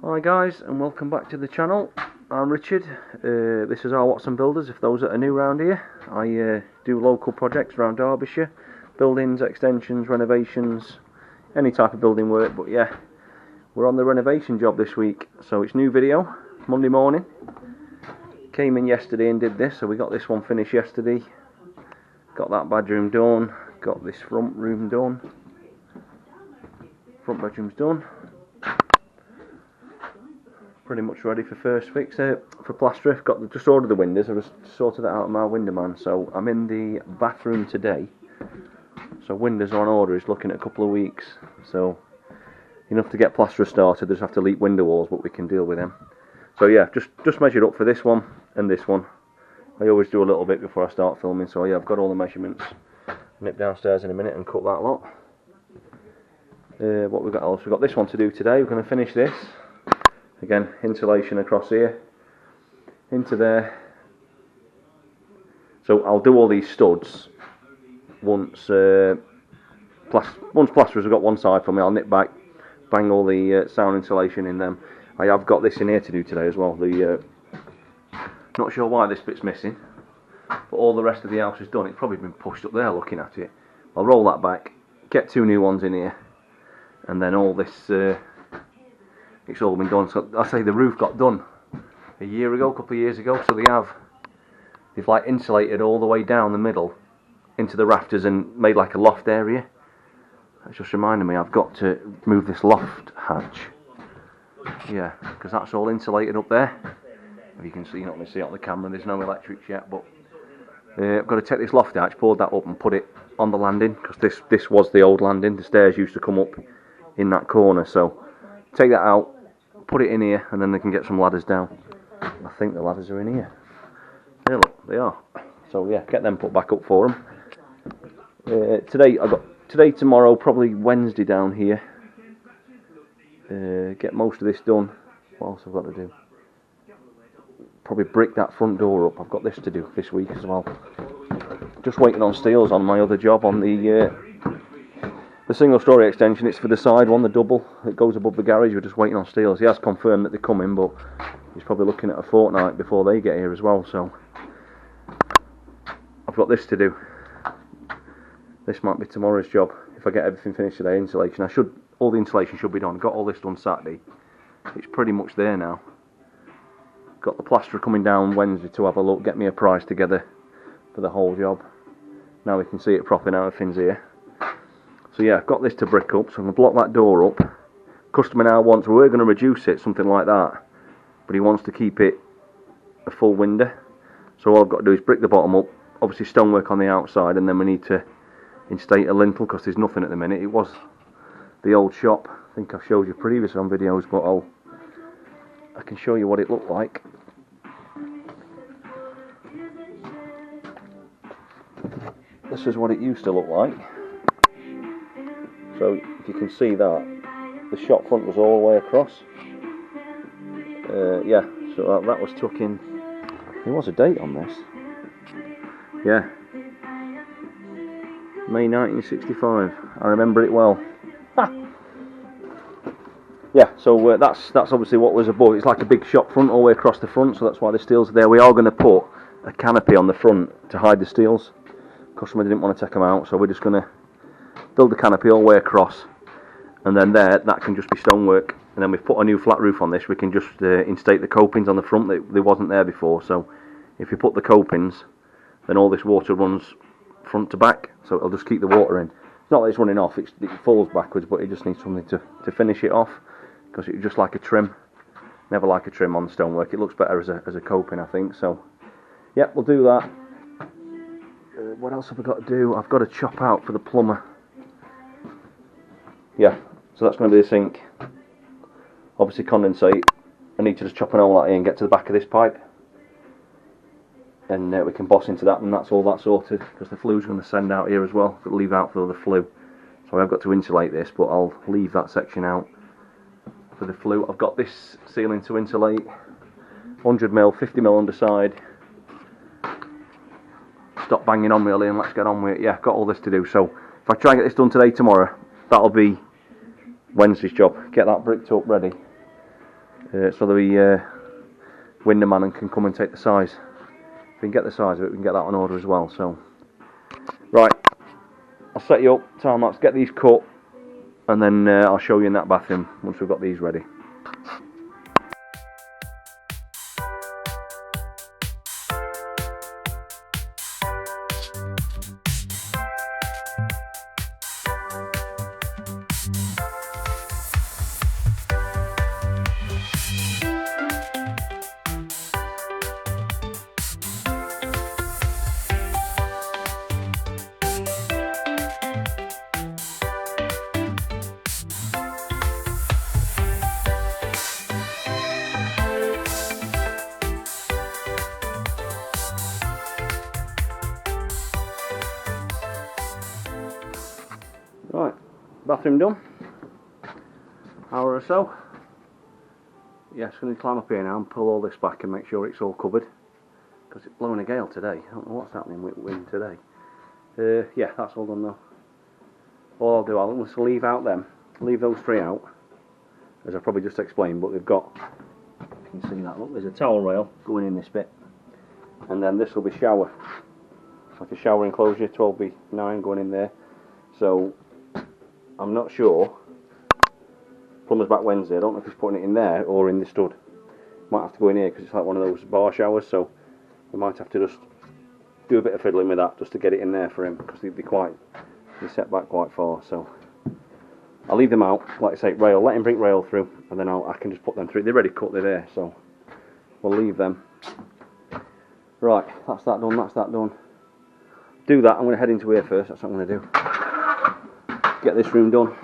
Hi guys, and welcome back to the channel. I'm Richard. This is our Watson Builders. If those that are new around here, I do local projects around Derbyshire, buildings, extensions, renovations, any type of building work. But yeah, we're on the renovation job this week, so it's new video Monday morning. Came in yesterday and did this, so we got this one finished yesterday. Got that bedroom done. Got this front room done. Front bedroom's done. Pretty much ready for first fix for plaster. Just ordered the windows. I just sorted that out of my window man. So I'm in the bathroom today. So windows are on order. It's looking at a couple of weeks. So enough to get plaster started. Just have to leak window walls, but we can deal with them. So yeah, just measured up for this one and this one. I always do a little bit before I start filming. So yeah, I've got all the measurements. Nip downstairs in a minute and cut that lot. What we've got else? We've got this one to do today. We're going to finish this. Again, insulation across here, into there. So I'll do all these studs once plasterers have got one side for me. I'll nip back, bang all the sound insulation in them. I have got this in here to do today as well. Not sure why this bit's missing, but all the rest of the house is done. It's probably been pushed up there looking at it. I'll roll that back, get two new ones in here, and then all this. It's all been done. So I say the roof got done a year ago, a couple of years ago. So they've like insulated all the way down the middle into the rafters and made like a loft area. That's just reminded me I've got to move this loft hatch. Yeah, because that's all insulated up there. If you can see, you're not going to see it on the camera. There's no electrics yet, but I've got to take this loft hatch, board that up, and put it on the landing because this was the old landing. The stairs used to come up in that corner, so take that out. Put it in here, and then they can get some ladders down. I think the ladders are in here. There, look, they are. So yeah, get them put back up for them. Today, tomorrow, probably Wednesday down here. Get most of this done. What else I've got to do? Probably brick that front door up. I've got this to do this week as well. Just waiting on steels on my other job on the single story extension. It's for the side one, the double. It goes above the garage. We're just waiting on steels. He has confirmed that they're coming, but he's probably looking at a fortnight before they get here as well. So I've got this to do. This might be tomorrow's job if I get everything finished today. Insulation. All the insulation should be done. Got all this done Saturday. It's pretty much there now. Got the plasterer coming down Wednesday to have a look, get me a price together for the whole job. Now we can see it proper now. Everything's here. So yeah, I've got this to brick up, so I'm going to block that door up. Customer now wants, we're going to reduce it, something like that, but he wants to keep it a full window. So all I've got to do is brick the bottom up, obviously stonework on the outside, and then we need to instate a lintel because there's nothing at the minute. It was the old shop. I think I've showed you previously on videos, but I can show you what it looked like. This is what it used to look like. So if you can see that, the shop front was all the way across. Yeah, so that was took in. There was a date on this. Yeah, May 1965. I remember it well. Yeah, so that's obviously what was above. It's like a big shop front all the way across the front, so that's why the steels are there. We are going to put a canopy on the front to hide the steels. Customer didn't want to take them out, so we're just going to build the canopy all the way across, and then that can just be stonework. And then we've put a new flat roof on this. We can just instate the copings on the front that they wasn't there before. So if you put the copings, then all this water runs front to back, so it'll just keep the water in. It's not that it's running off, it falls backwards, but it just needs something to finish it off, because it's just like a trim. Never like a trim on stonework. It looks better as a coping, I think. So yeah, we'll do that. What else have I got to do? I've got to chop out for the plumber. Yeah, so that's going to be the sink. Obviously condensate. I need to just chop an hole out here and get to the back of this pipe. And we can boss into that, and that's all that sorted, because the flue's going to send out here as well. It'll leave out for the flue. So I've got to insulate this, but I'll leave that section out for the flue. I've got this ceiling to insulate. 100mm, 50mm underside. Stop banging on me, and let's get on with it. Yeah, got all this to do. So if I try and get this done today, tomorrow, that'll be Wednesday's job. Get that bricked up ready. so the window man can come and take the size. If we can get the size of it, we can get that on order as well. So, right, I'll set you up, time lapse, get these cut, and then I'll show you in that bathroom once we've got these ready. Right, bathroom done. Hour or so. Yeah, just going to climb up here now and pull all this back and make sure it's all covered, because it's blowing a gale today. I don't know what's happening with wind today. Yeah, that's all done now. All I'll do, I'll just leave those three out, as I probably just explained, but they've got, you can see that, look, there's a towel rail going in this bit, and then this will be shower, like a shower enclosure, 12x9 going in there. So I'm not sure. Plumber's back Wednesday. I don't know if he's putting it in there or in the stud. Might have to go in here because it's like one of those bar showers, so we might have to just do a bit of fiddling with that just to get it in there for him, because they're set back quite far. So I'll leave them out, like I say, rail. Let him bring rail through, and then I can just put them through. They're already cut. They're there, so we'll leave them. Right, that's that done. That's that done. Do that. I'm going to head into here first. That's what I'm going to do. Get this room done,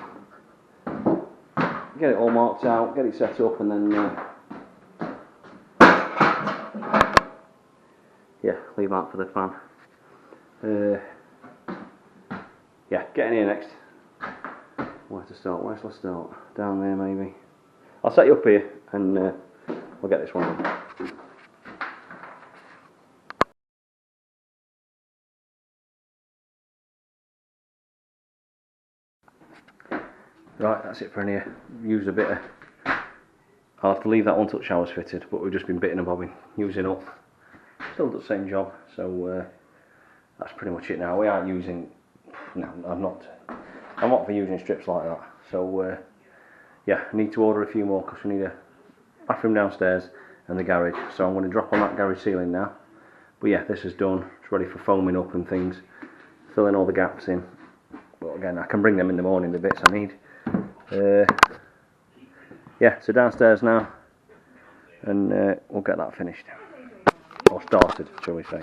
get it all marked out, get it set up, and then yeah, leave that for the fan. Yeah, get in here next. Where to start? Where shall I start? Down there maybe. I'll set you up here and we'll get this one done. Right, that's it for in here. Used a bit of... I'll have to leave that one till the shower's fitted, but we've just been bitting and bobbing, using up. Still does the same job, so that's pretty much it now. We aren't using... No, I'm not for using strips like that. So yeah, I need to order a few more because we need a bathroom downstairs and the garage. So I'm going to drop on that garage ceiling now. But yeah, this is done. It's ready for foaming up and things. Filling all the gaps in. But again, I can bring them in the morning, the bits I need. Yeah, so downstairs now, and we'll get that finished, or started, shall we say.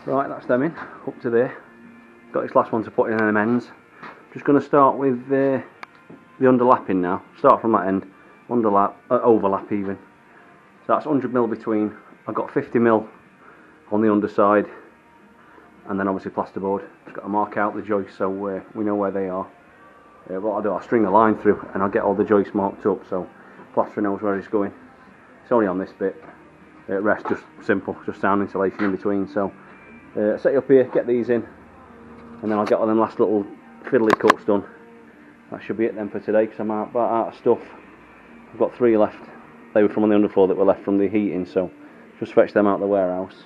Right, that's them in, up to there. Got this last one to put in them ends. Just going to start with the underlapping now. Start from that end, overlap even. So that's 100mm between. I've got 50mm on the underside, and then obviously plasterboard. Just got to mark out the joists so we know where they are. What I'll do, I'll string the line through and I'll get all the joists marked up so plasterer knows where it's going. It's only on this bit. Rest just simple, just sound insulation in between. So set you up here, get these in, and then I'll get all them last little fiddly cuts done. That should be it then for today, because I'm out of stuff. I've got 3 left. They were from on the underfloor that were left from the heating, so just fetch them out of the warehouse.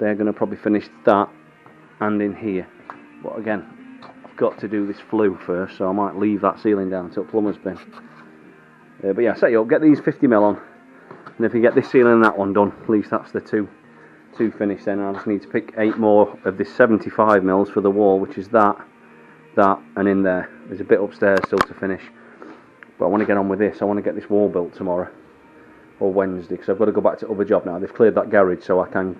They're going to probably finish that and in here. But again, I've got to do this flue first, so I might leave that ceiling down till plumber's bin. But yeah, set you up, get these 50mm on, and if you get this ceiling and that one done, at least that's the two finished then. I just need to pick 8 more of this 75mm for the wall, which is that, and in there. There's a bit upstairs still to finish. But I want to get on with this. I want to get this wall built tomorrow or Wednesday, because I've got to go back to other job now. They've cleared that garage, so I can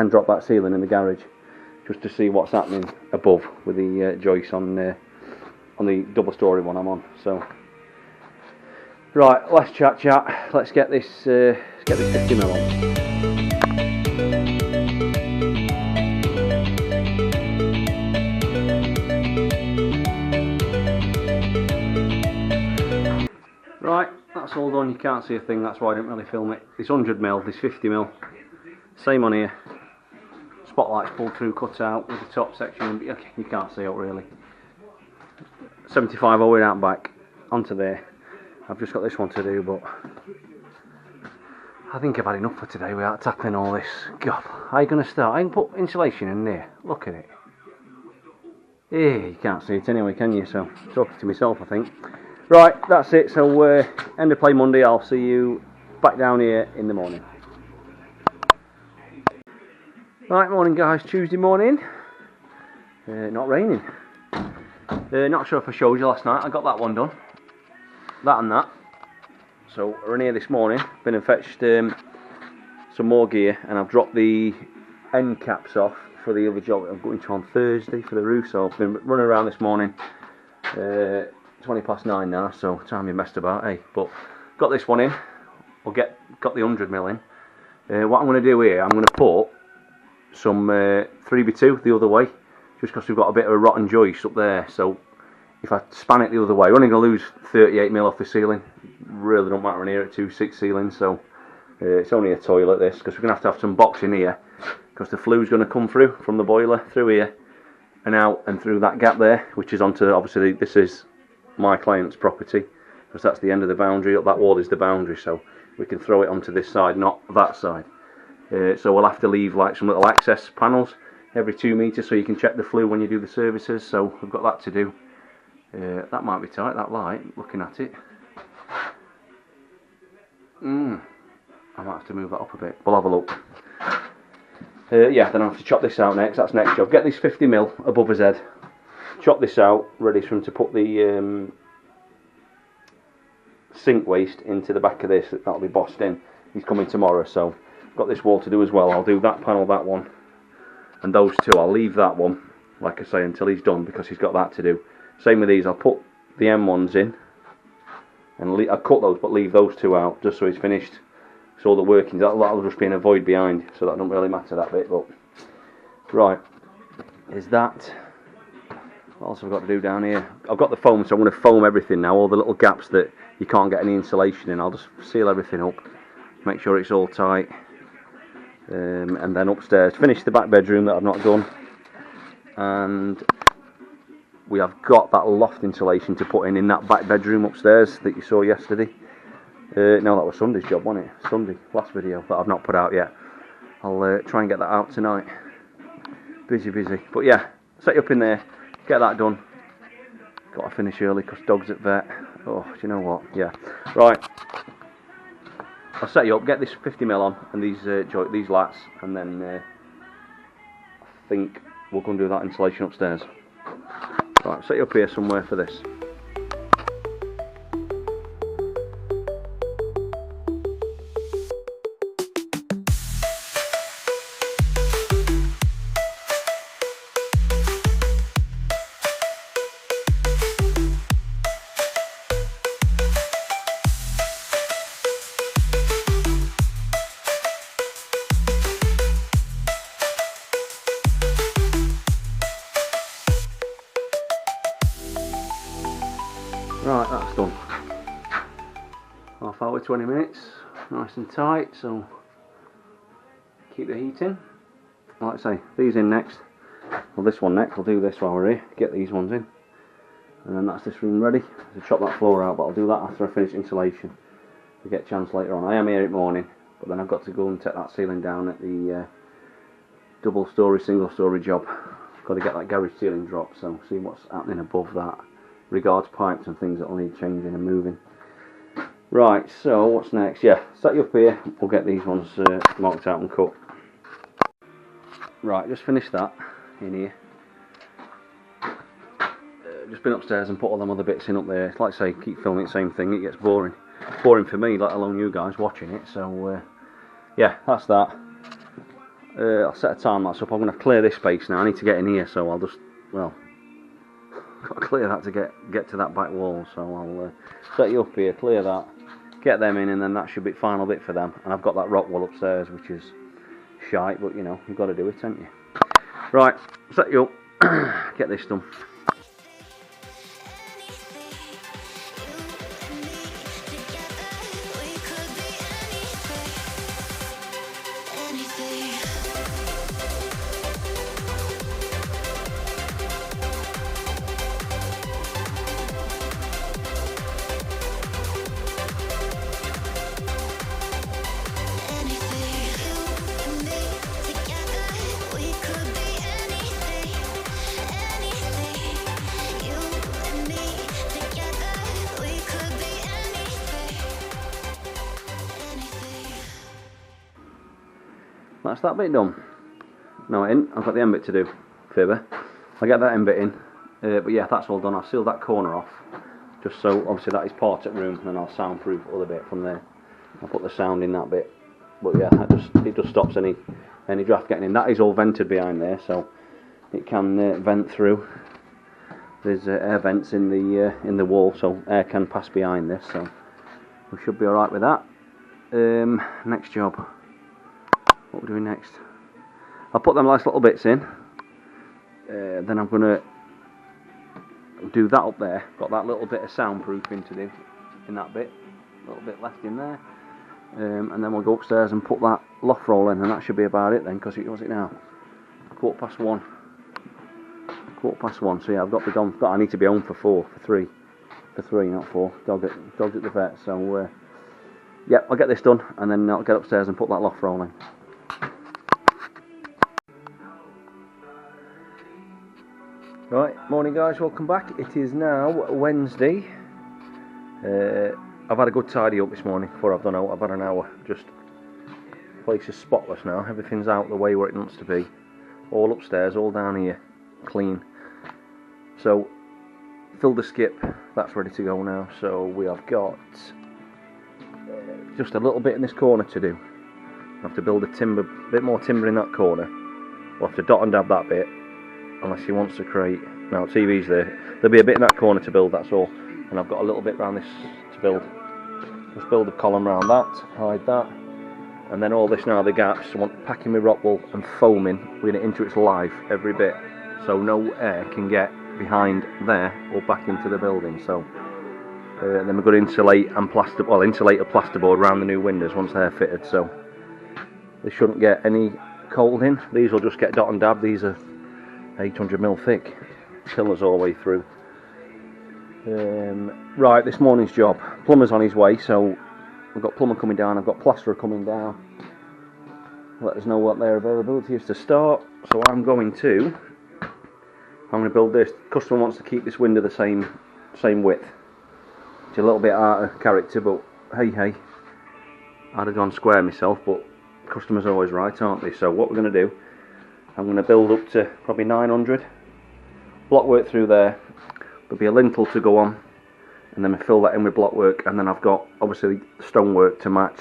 drop that ceiling in the garage just to see what's happening above with the joists on the double-storey one I'm on. So right, let's chat. Let's get this 50mm on. Right, that's all done. You can't see a thing, that's why I didn't really film it. This 100mm, this 50mm, same on here. Spotlight's pulled through, cut out with the top section, but okay, you can't see it really. 75 all the way out back, onto there. I've just got this one to do, but I think I've had enough for today without tackling all this. God, how are you going to start? I can put insulation in there, look at it. Yeah, you can't see it anyway, can you? So, talking to myself, I think. Right, that's it. So, end of play Monday. I'll see you back down here in the morning. Right, morning guys. Tuesday morning. Not raining. Not sure if I showed you last night. I got that one done. That and that. So, we're in here this morning. Been and fetched some more gear, and I've dropped the end caps off for the other job I'm going to on Thursday for the roof. So, I've been running around this morning. 20 past 9 now, so time you messed about, eh? But got this one in. Got the 100mm in. What I'm going to do here, I'm going to put some 3x2 the other way, just because we've got a bit of a rotten joist up there. So if I span it the other way, we're only going to lose 38mm off the ceiling. Really don't matter in here at 2.6 ceiling, so it's only a toilet this, because we're going to have some boxing here, because the flue's going to come through from the boiler through here and out and through that gap there, which is onto, obviously this is my client's property, because that's the end of the boundary. Up that wall is the boundary, so we can throw it onto this side, not that side. So we'll have to leave like some little access panels every 2 metres, so you can check the flue when you do the services. So we've got that to do. That might be tight, that light, looking at it. I might have to move that up a bit. We'll have a look. Yeah, then I have to chop this out next. That's next job. Get this 50mm above his head. Chop this out, ready for him to put the sink waste into the back of this. That'll be bossed in. He's coming tomorrow, so got this wall to do as well. I'll do that panel, that one, and those two. I'll leave that one, like I say, until he's done, because he's got that to do. Same with these. I'll put the M1s in, and I'll cut those, but leave those two out, just so he's finished. So all the workings, that'll just be in a void behind, so that don't really matter that bit. But right, is that. What else have I got to do down here? I've got the foam, so I'm going to foam everything now. All the little gaps that you can't get any insulation in, I'll just seal everything up, make sure it's all tight, and then upstairs finish the back bedroom that I've not done, and we have got that loft insulation to put in that back bedroom upstairs that you saw yesterday. No, that was Sunday's job, wasn't it? Sunday, last video that I've not put out yet. I'll try and get that out tonight. Busy, but yeah, set you up in there. Get that done. Got to finish early because dog's at vet. Oh, do you know what? Yeah. Right. I'll set you up. Get this 50mm on and these lats, and then I think we'll go and do that insulation upstairs. Right. Set you up here somewhere for this. Right, that's done. Half hour, 20 minutes, nice and tight, so keep the heat in. Like I say, these in next, well this one next, I'll do this while we're here, get these ones in, and then that's this room ready. To chop that floor out, but I'll do that after I finish insulation. We get a chance later on. I am here at morning, but then I've got to go and take that ceiling down at the double storey, single storey job. got to get that garage ceiling drop, so see what's happening above that. Regards pipes and things that will need changing and moving. Right, so what's next? Yeah, set you up here. We'll get these ones marked out and cut. Right, just finished that in here. Just been upstairs and put all them other bits in up there. It's like I say, keep filming the same thing. It gets boring. Boring for me, let alone you guys watching it. So yeah, that's that. I'll set a time lapse up. I'm going to clear this space now. I need to get in here, so I'll just, well, got to clear that to get to that back wall. So I'll set you up here, clear that, get them in, and then that should be the final bit for them. And I've got that rock wall upstairs, which is shite, but you know, you've got to do it, haven't you? Right, set you up, get this done. That's that bit done. No, I've got the end bit to do, fibber. I'll get that end bit in, but yeah, that's all done. I've sealed that corner off, just so obviously that is part of the room, and then I'll soundproof other bit from there. I'll put the sound in that bit, but yeah, it just stops any draft getting in. That is all vented behind there, so it can vent through. There's air vents in the wall, so air can pass behind this, so we should be all right with that. Next job. What we're doing next? I'll put them last little bits in. Then I'm going to do that up there. Got that little bit of soundproofing to do in that bit. A little bit left in there. And then we'll go upstairs and put that loft roll in, and that should be about it then, because it was it now? 1:15. 1:15. So yeah, I've got to be gone. I need to be home for 3, not 4. Dog's at the vet. So yeah, I'll get this done, and then I'll get upstairs and put that loft roll in. Right, morning guys, welcome back. It is now Wednesday. I've had a good tidy up this morning before I've done out. I've had an hour. Just the place is spotless now. Everything's out the way where it wants to be. All upstairs, all down here, clean. So filled the skip. That's ready to go now. So we have got just a little bit in this corner to do. I have to build a bit more timber in that corner. We'll have to dot and dab that bit. Unless he wants to create. Now TV's there. There'll be a bit in that corner to build, that's all. And I've got a little bit around this to build. Just build a column around that, hide that. And then all this now, the gaps, I want packing with rock wool and foaming with it into its life, every bit. So no air can get behind there or back into the building. So then we're going to insulate and insulate a plasterboard around the new windows once they're fitted. So they shouldn't get any cold in. These will just get dot and dab. These are 800mm thick, pillars all the way through. Right, this morning's job. Plumber's on his way, so we've got plumber coming down. I've got plasterer coming down. Let us know what their availability is to start. So I'm going to build this. Customer wants to keep this window the same width. It's a little bit out of character, but hey, I'd have gone square myself, but customers are always right, aren't they? So what we're going to do, I'm going to build up to probably 900, block work through there, there'll be a lintel to go on, and then we fill that in with block work, and then I've got obviously stonework to match.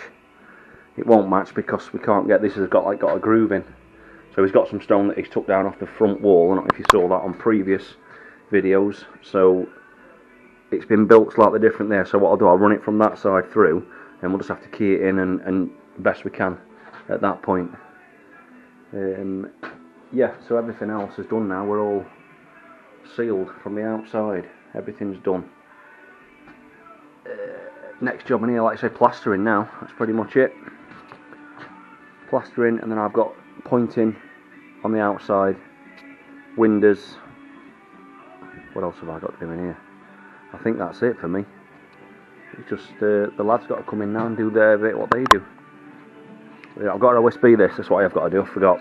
It won't match because we can't get, this has got a groove in, so he's got some stone that he's took down off the front wall. I don't know if you saw that on previous videos, so it's been built slightly different there. So what I'll do, I'll run it from that side through, and we'll just have to key it in and best we can at that point. Yeah, so everything else is done now. We're all sealed from the outside. Everything's done. Next job in here, like I say, plastering now. That's pretty much it. Plastering, and then I've got pointing on the outside. Windows. What else have I got to do in here? I think that's it for me. It's just the lads got to come in now and do their bit, what they do. Yeah, I've got to OSB this. That's what I've got to do. I forgot.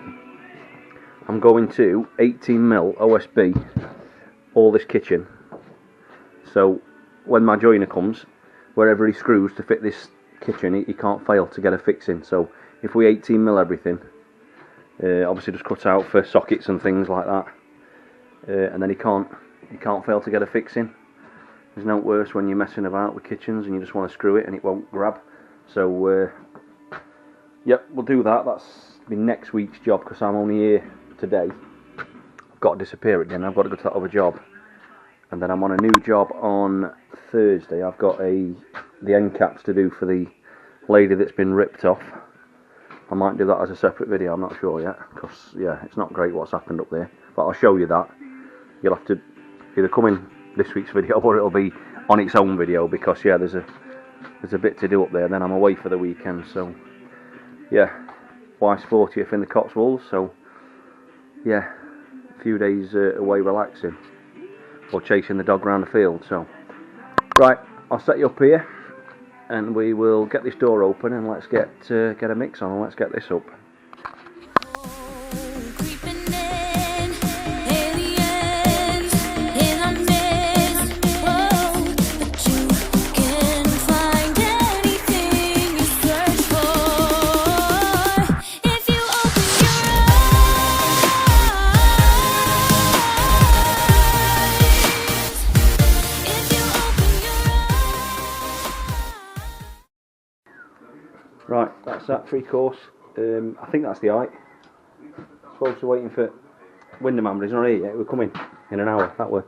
I'm going to 18mm OSB all this kitchen. So when my joiner comes, wherever he screws to fit this kitchen, he can't fail to get a fix in. So if we 18mm everything, obviously just cut out for sockets and things like that, and then he can't fail to get a fix in. There's no worse when you're messing about with kitchens and you just want to screw it and it won't grab. So yep, we'll do that. That's be next week's job because I'm only here today. I've got to disappear again. I've got to go to that other job, and then I'm on a new job on Thursday. I've got the end caps to do for the lady that's been ripped off. I might do that as a separate video, I'm not sure yet, because yeah, it's not great what's happened up there, but I'll show you that. You'll have to either come in this week's video or it'll be on its own video, because yeah, there's a bit to do up there. Then I'm away for the weekend, so yeah, wife's 40th in the Cotswolds, so yeah, a few days away relaxing or chasing the dog around the field. So right, I'll set you up here and we will get this door open and let's get a mix on and let's get this up. Right, that's that, 3 course. I think that's the height. Supposed to be waiting for Winderman, but he's not here yet. We're coming in an hour. That were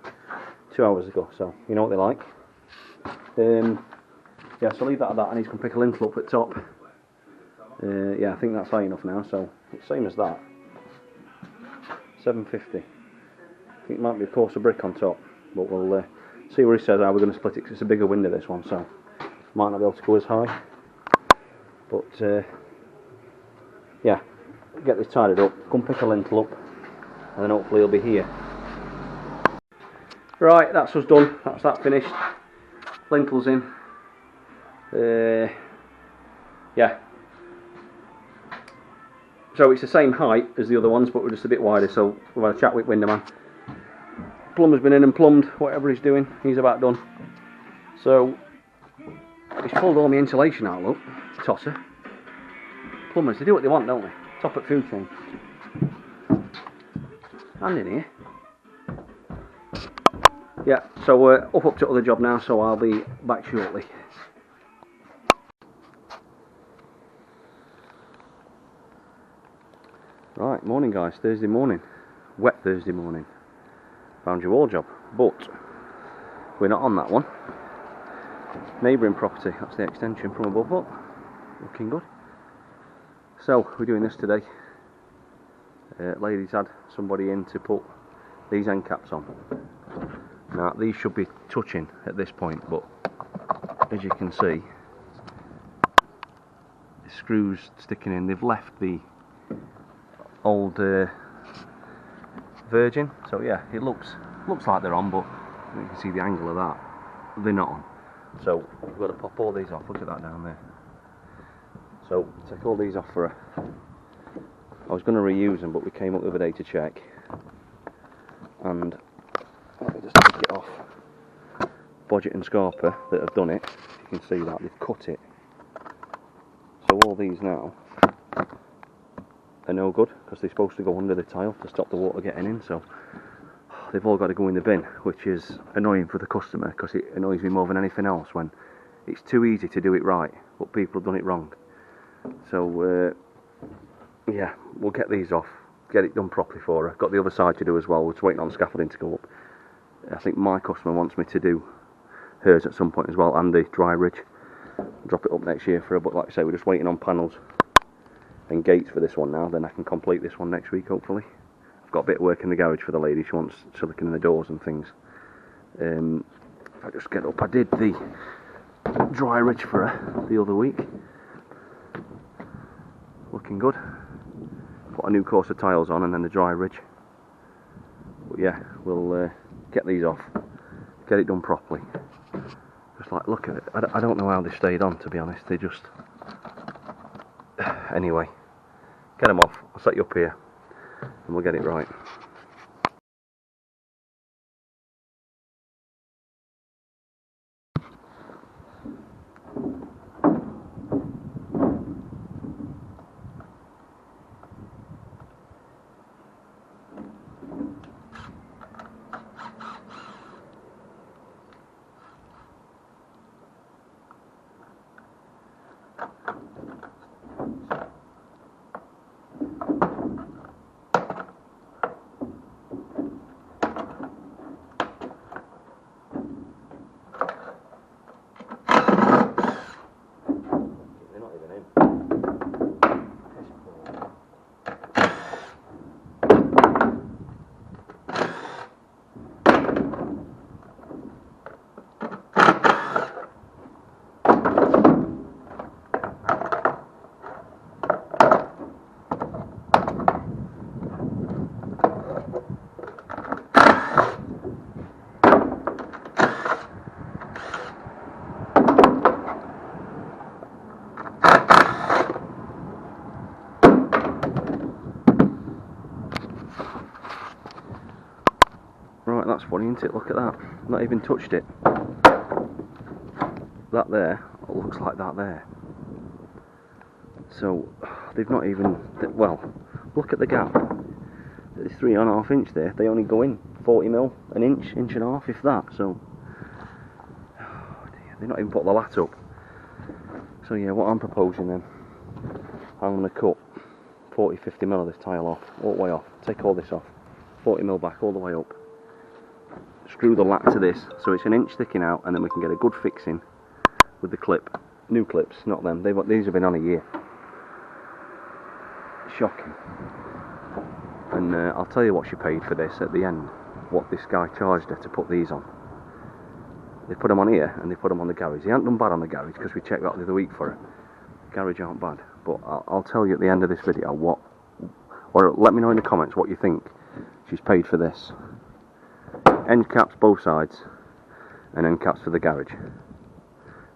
2 hours ago, so you know what they like. Yeah, so leave that at that. I need to come pick a lintel up at top. Yeah, I think that's high enough now, so it's same as that. 750. I think it might be a course of brick on top, but we'll see where he says how we're going to split it, because it's a bigger window, this one, so might not be able to go as high. But yeah, get this tidied up, come pick a lintel up, and then hopefully he'll be here. Right, that's us done. That's that finished. Lintels in. Yeah. So it's the same height as the other ones, but we're just a bit wider. So we've had a chat with Winderman. Plumber's been in and plumbed whatever he's doing. He's about done. So he's pulled all my insulation out, look. Tosser. Plumbers, they do what they want, don't they? Top at food chain. And in here. Yeah, so we're up to other job now, so I'll be back shortly. Right, morning guys, Thursday morning. Wet Thursday morning. Found your wall job, but we're not on that one. Neighbouring property, that's the extension from above up. Looking good. So we're doing this today. Ladies had somebody in to put these end caps on. Now these should be touching at this point, but as you can see, the screws sticking in. They've left the old Virgin, so yeah, it looks like they're on, but you can see the angle of that. They're not on. So we've got to pop all these off. Look at that down there. So take all these off for a... I was going to reuse them, but we came up the other day to check, and let me just take it off. Bodge and Scarper that have done it, you can see that they've cut it. So all these now are no good, because they're supposed to go under the tile to stop the water getting in. So they've all got to go in the bin, which is annoying for the customer, because it annoys me more than anything else when it's too easy to do it right, but people have done it wrong. So yeah, we'll get these off, get it done properly for her. Got the other side to do as well. We're just waiting on scaffolding to go up. I think my customer wants me to do hers at some point as well, and the dry ridge. Drop it up next year for her, but like I say, we're just waiting on panels and gates for this one now. Then I can complete this one next week, hopefully. I've got a bit of work in the garage for the lady. She wants silicone in the doors and things. If I just get up, I did the dry ridge for her the other week. Looking good. Put a new course of tiles on and then the dry ridge. But yeah, we'll get these off, get it done properly. Just like, look at it. I don't know how they stayed on, to be honest. They just... Anyway, get them off. I'll set you up here. and we'll get it right. Right, that's funny, isn't it? Look at that. Not even touched it. That there looks like that there. So they've not even. Well, look at the gap. There's 3.5 inch there. They only go in 40mm, an inch, inch and a half, if that. So they've not even put the lat up. So yeah, what I'm proposing then, I'm going to cut 40-50mm of this tile off, all the way off. Take all this off, 40mm back all the way up. Screw the lat to this so it's an inch sticking out, and then we can get a good fixing with the clip. New clips, not them. These have been on a year. Shocking. And I'll tell you what she paid for this at the end. What this guy charged her to put these on. They put them on here and they put them on the garage. He hadn't done bad on the garage because we checked that the other week for her. Garage aren't bad, but I'll tell you at the end of this video what, or let me know in the comments what you think she's paid for this. End caps both sides, and end caps for the garage.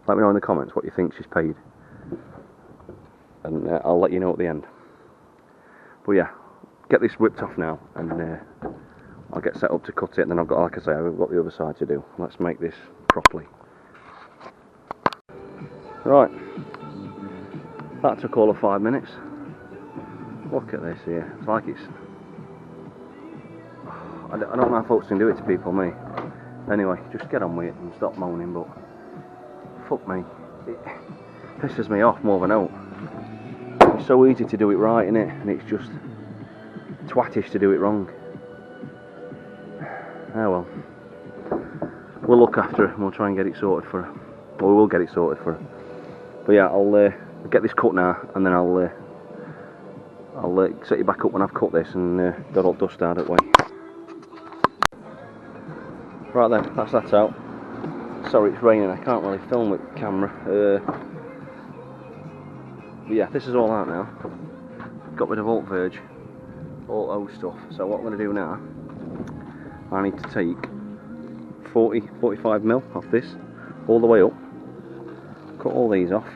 Let me know in the comments what you think she's paid, and I'll let you know at the end. But yeah, get this whipped off now, and I'll get set up to cut it. And then I've got, like I say, I've got the other side to do. Let's make this properly. Right, that took all of 5 minutes. Look at this here. It's like it's. I don't know how folks can do it to people, me. Anyway, just get on with it and stop moaning, but fuck me. It pisses me off more than out. It's so easy to do it right, innit? And it's just twattish to do it wrong. Oh well. We'll look after her and we'll try and get it sorted for her. Well, we will get it sorted for her. But yeah, I'll get this cut now, and then I'll set you back up when I've cut this and got all dust out of the way. Right then, that's that out. Sorry it's raining, I can't really film with camera. But yeah, this is all out now. Got rid of alt verge, all old stuff. So what I'm going to do now, I need to take 45mm off this, all the way up. Cut all these off,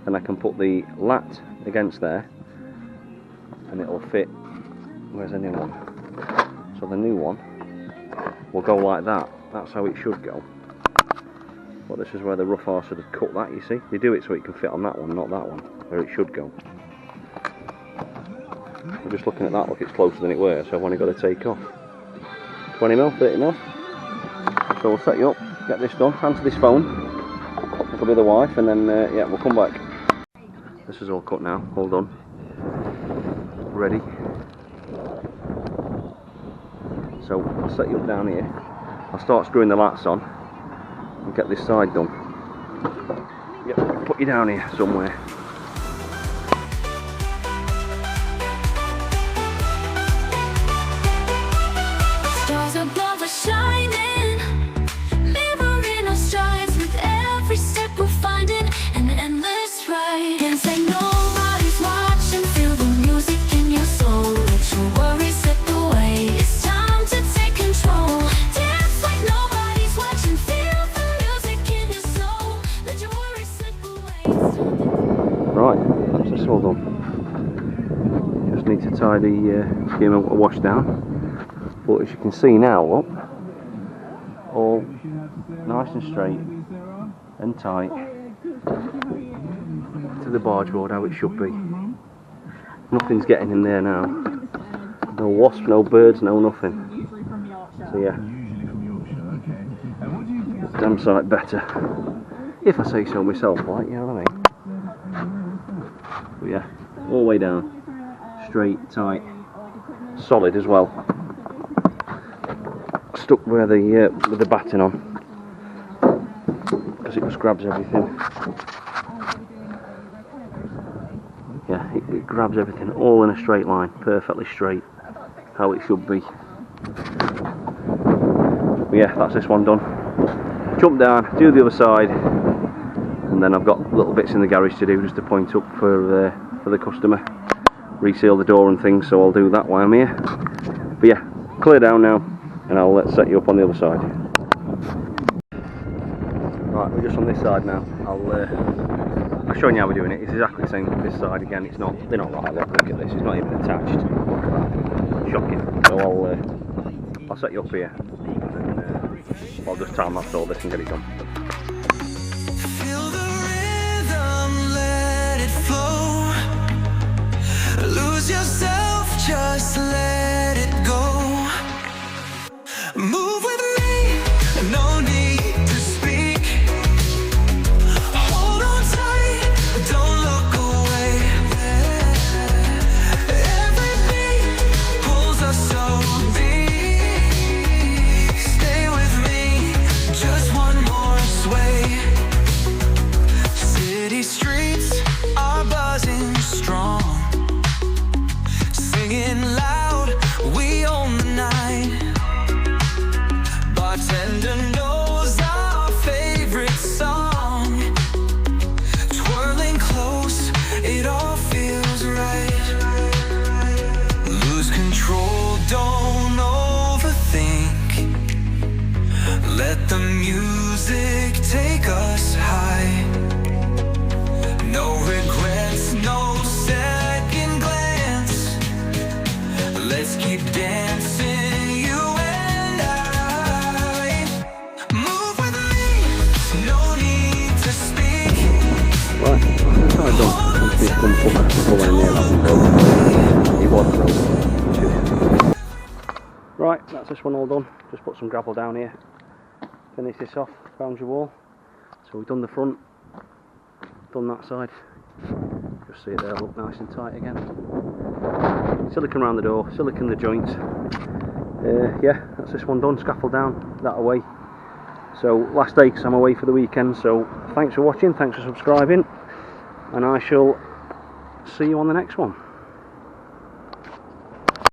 and I can put the lat against there, and it'll fit. Where's the new one? So the new one will go like that. That's how it should go. But this is where the rough arse would have cut that, you see. They do it so it can fit on that one, not that one, where it should go. I'm just looking at that, look, it's closer than it were, so I've only got to take off 20mm, 30mm. So we'll set you up, get this done, answer this phone. It'll be the wife, and then yeah, we'll come back. This is all cut now, all done, ready. So I'll set you up down here. I'll start screwing the lats on and get this side done. Yep, put you down here somewhere. Stars above are shining, mirroring our strides with every step we're finding an endless ride. Can't say nobody's watching, feel the music in your soul. Let your worries slip away, it's time to take control. Dance like nobody's watching, feel the music in your soul. Let your worries slip away. Right, that's this all done. Just need to tie the gave them a wash down. But as you can see now, look, all nice and straight and tight to the barge board how it should be. Nothing's getting in there now. No wasps, no birds, no nothing. So yeah, damn sight better, if I say so myself, like, you know what I mean? But yeah, all the way down, straight, tight, solid as well. Stuck where the with the batting on, because it just grabs everything. Yeah, it grabs everything all in a straight line, perfectly straight, how it should be. But yeah, that's this one done. Jump down, do the other side, and then I've got little bits in the garage to do just to point up for the customer. Reseal the door and things, so I'll do that while I'm here. But yeah, clear down now, and I'll set you up on the other side. Right, we're just on this side now. I'll show you how we're doing it. It's exactly the same this side again. It's not, they're not like that. Look at this, it's not even attached. Look at that, shocking. So I'll set you up here, and I'll just time lapse all this and get it done. Feel the rhythm, let it flow. Lose yourself, just let it go. Move with me, no need to speak. Hold on tight, don't look away. Every beat pulls us so deep. Stay with me, just one more sway. City streets are buzzing strong, singing loud, we own the night. Bartender knows our favorite song, twirling close, it all feels right. Lose control, don't overthink. Let the music take us high. No regrets, no second glance. Let's keep dancing, you and I. Move with me, no need to speak. Right, that's how I've done. Once this comes up, before I near that one broke. It was broke. Right, that's this one all done. Just put some gravel down here. Finish this off, boundary wall. So we've done the front, done that side. Just see it there, look nice and tight again. Silicone around the door, silicone the joint. Yeah, that's this one done. Scaffold down, that away. So last day, because I'm away for the weekend. So thanks for watching, thanks for subscribing, and I shall see you on the next one.